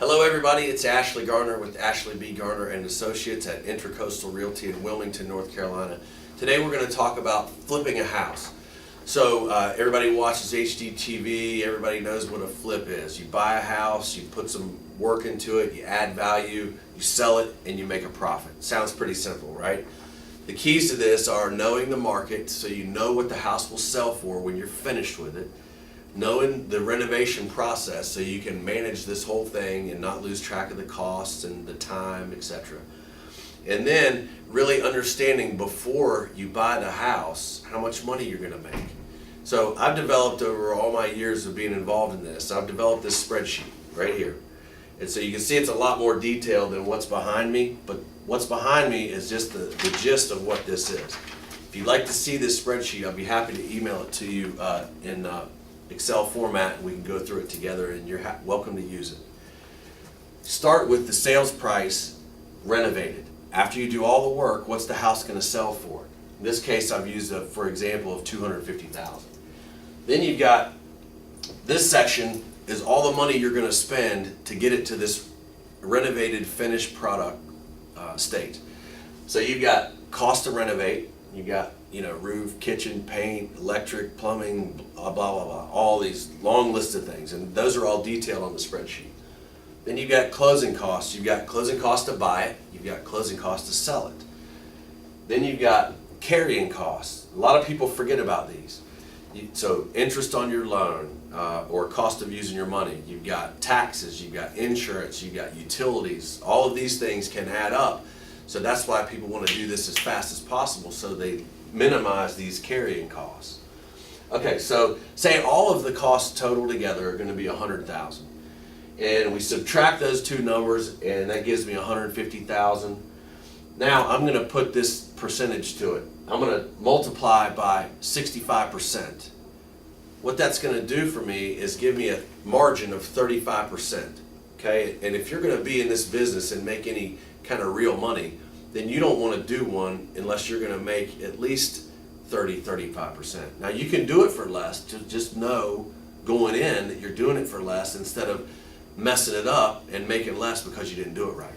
Hello everybody, it's Ashley Garner with Ashley B. Garner and Associates at Intracoastal Realty in Wilmington, North Carolina. Today we're going to talk about flipping a house. So everybody watches HGTV, everybody knows what a flip is. You buy a house, you put some work into it, you add value, you sell it, and you make a profit. Sounds pretty simple, right? The keys to this are knowing the market so you know what the house will sell for when you're finished with it, knowing the renovation process so you can manage this whole thing and not lose track of the costs and the time, etc. And then really understanding before you buy the house how much money you're going to make. So I've developed over all my years of being involved in this, I've developed this spreadsheet right here. And so you can see it's a lot more detailed than what's behind me, but what's behind me is just the gist of what this is. If you'd like to see this spreadsheet, I'll be happy to email it to you in Excel format, and we can go through it together, and you're welcome to use it. Start with the sales price renovated. After you do all the work, what's the house going to sell for? In this case, I've used for example of $250,000. Then you've got this section is all the money you're going to spend to get it to this renovated finished product state. So you've got cost to renovate, you've got roof, kitchen, paint, electric, plumbing, blah, blah, blah, all these long lists of things, and those are all detailed on the spreadsheet. Then you've got closing costs. You've got closing costs to buy it, you've got closing costs to sell it. Then you've got carrying costs. A lot of people forget about these. So interest on your loan, or cost of using your money. You've got taxes, you've got insurance, you've got utilities. All of these things can add up. So that's why people want to do this as fast as possible so they minimize these carrying costs. Okay, so say all of the costs total together are going to be $100,000. And we subtract those two numbers and that gives me $150,000. Now I'm going to put this percentage to it. I'm going to multiply by 65%. What that's going to do for me is give me a margin of 35%. Okay, and if you're going to be in this business and make any kind of real money, then you don't want to do one unless you're going to make at least 35%. Now you can do it for less, just know going in that you're doing it for less instead of messing it up and making less because you didn't do it right.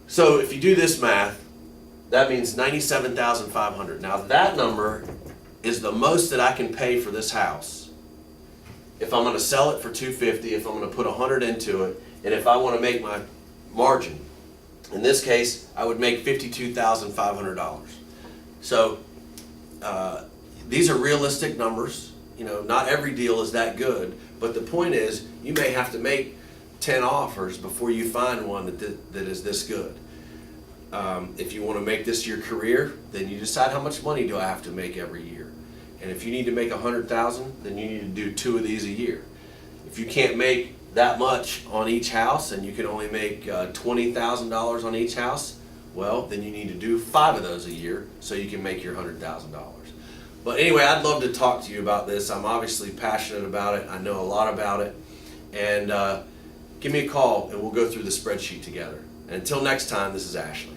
So if you do this math, that means $97,500. Now that number is the most that I can pay for this house. If I'm going to sell it for $250,000, if I'm going to put $100,000 into it, and if I want to make my margin, in this case, I would make $52,500. So these are realistic numbers. Not every deal is that good, but the point is, you may have to make 10 offers before you find one that is this good. If you want to make this your career, then you decide how much money do I have to make every year. And if you need to make $100,000, then you need to do 2 of these a year. If you can't make that much on each house and you can only make $20,000 on each house, well, then you need to do 5 of those a year so you can make your $100,000. But anyway, I'd love to talk to you about this. I'm obviously passionate about it. I know a lot about it. And give me a call and we'll go through the spreadsheet together. And until next time, this is Ashley.